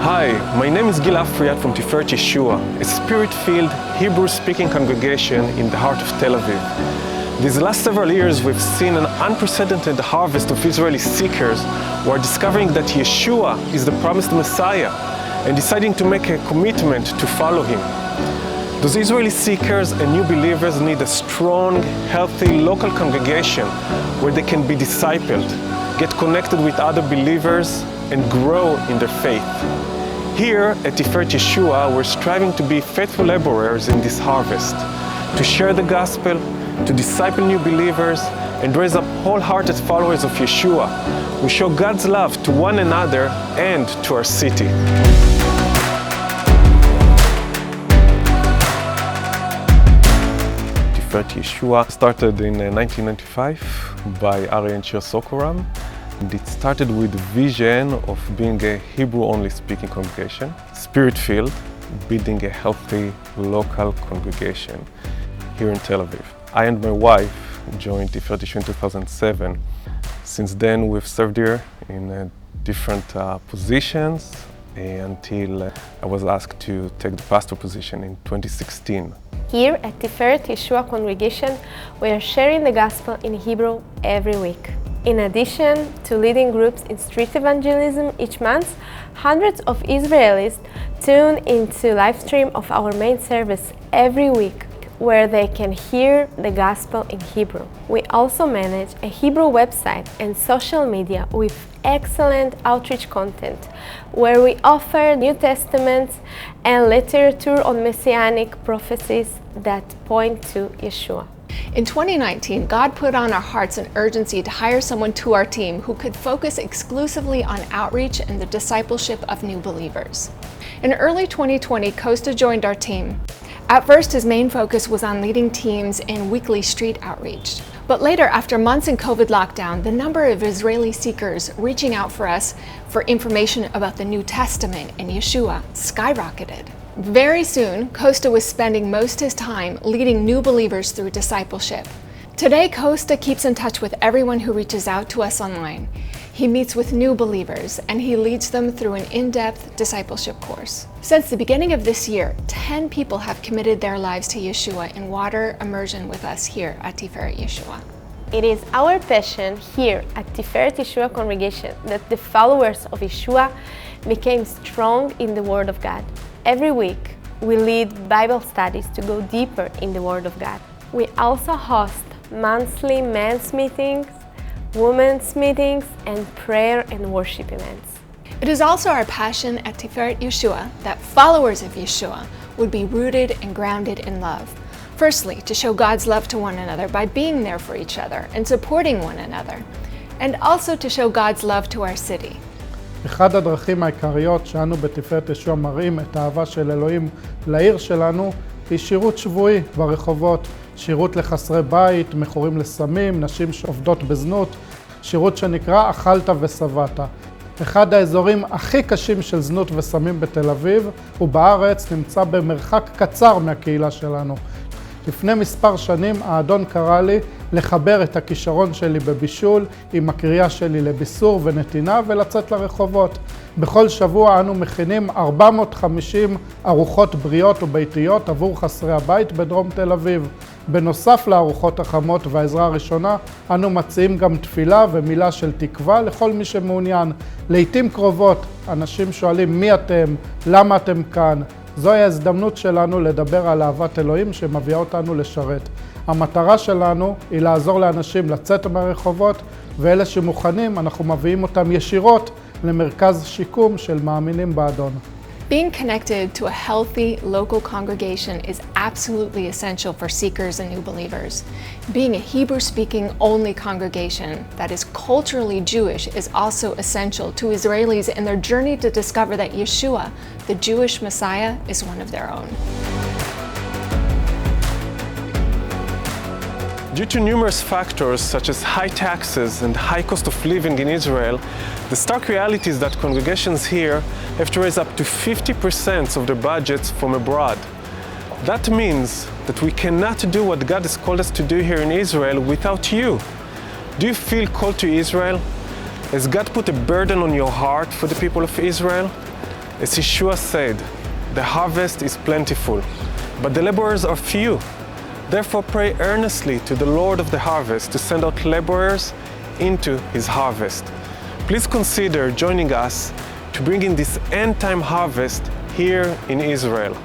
Hi, my name is Gil and Tamar Afriat from Tiferet Yeshua, a spirit-filled, Hebrew-speaking congregation in the heart of Tel Aviv. These last several years, we've seen an unprecedented harvest of Israeli seekers who are discovering that Yeshua is the promised Messiah and deciding to make a commitment to follow him. Those Israeli seekers and new believers need a strong, healthy local congregation where they can be discipled, get connected with other believers, and grow in their faith. Here at Tiferet Yeshua, we're striving to be faithful laborers in this harvest, to share the gospel, to disciple new believers, and raise up wholehearted followers of Yeshua. We show God's love to one another and to our city. Tiferet Yeshua started in 1995 by Ari and Shir Sokoram. And it started with the vision of being a Hebrew-only speaking congregation, spirit-filled, building a healthy local congregation here in Tel Aviv. I and my wife joined Tiferet Yeshua in 2007. Since then, we've served here in different positions until I was asked to take the pastor position in 2016. Here at Tiferet Yeshua congregation, we are sharing the gospel in Hebrew every week. In addition to leading groups in street evangelism each month, hundreds of Israelis tune into live stream of our main service every week, where they can hear the gospel in Hebrew. We also manage a Hebrew website and social media with excellent outreach content, where we offer New Testaments and literature on Messianic prophecies that point to Yeshua. In 2019, God put on our hearts an urgency to hire someone to our team who could focus exclusively on outreach and the discipleship of new believers. In early 2020, Costa joined our team. At first, his main focus was on leading teams in weekly street outreach. But later, after months in COVID lockdown, the number of Israeli seekers reaching out for us for information about the New Testament and Yeshua skyrocketed. Very soon, Costa was spending most of his time leading new believers through discipleship. Today, Costa keeps in touch with everyone who reaches out to us online. He meets with new believers and he leads them through an in-depth discipleship course. Since the beginning of this year, 10 people have committed their lives to Yeshua in water immersion with us here at Tiferet Yeshua. It is our passion here at Tiferet Yeshua congregation that the followers of Yeshua became strong in the Word of God. Every week, we lead Bible studies to go deeper in the Word of God. We also host monthly men's meetings, women's meetings, and prayer and worship events. It is also our passion at Tiferet Yeshua that followers of Yeshua would be rooted and grounded in love. Firstly, to show God's love to one another by being there for each other and supporting one another, and also to show God's love to our city. אחד הדרכים העיקריות שאנו בתפארת ישוע מראים את האהבה של אלוהים לעיר שלנו היא שירות שבועי ברחובות, שירות לחסרי בית, מכורים לסמים, נשים שעובדות בזנות, שירות שנקרא אכלת ושבעת. אחד האזורים הכי קשים של זנות וסמים בתל אביב ובארץ נמצא במרחק קצר מהקהילה שלנו. לפני מספר שנים האדון קרא לי לחבר את הכישרון שלי בבישול עם הקריאה שלי לביסור ונתינה ולצאת לרחובות. בכל שבוע אנו מכינים 450 ארוחות בריאות וביתיות עבור חסרי הבית בדרום תל אביב. בנוסף לארוחות החמות והעזרה הראשונה, אנו מציעים גם תפילה ומילה של תקווה לכל מי שמעוניין. לעתים קרובות אנשים שואלים מי אתם, למה אתם כאן. זוהי ההזדמנות שלנו לדבר על אהבת אלוהים שמביאה אותנו לשרת. המטרה שלנו היא לעזור לאנשים לצאת מהרחובות, ואלה שמוכנים אנחנו מביאים אותם ישירות למרכז שיקום של מאמינים באדון. Being connected to a healthy local congregation is absolutely essential for seekers and new believers. Being a Hebrew-speaking only congregation that is culturally Jewish is also essential to Israelis in their journey to discover that Yeshua, the Jewish Messiah, is one of their own. Due to numerous factors such as high taxes and high cost of living in Israel, the stark reality is that congregations here have to raise up to 50% of their budgets from abroad. That means that we cannot do what God has called us to do here in Israel without you. Do you feel called to Israel? Has God put a burden on your heart for the people of Israel? As Yeshua said, the harvest is plentiful, but the laborers are few. Therefore pray earnestly to the Lord of the harvest to send out laborers into his harvest. Please consider joining us to bring in this end-time harvest here in Israel.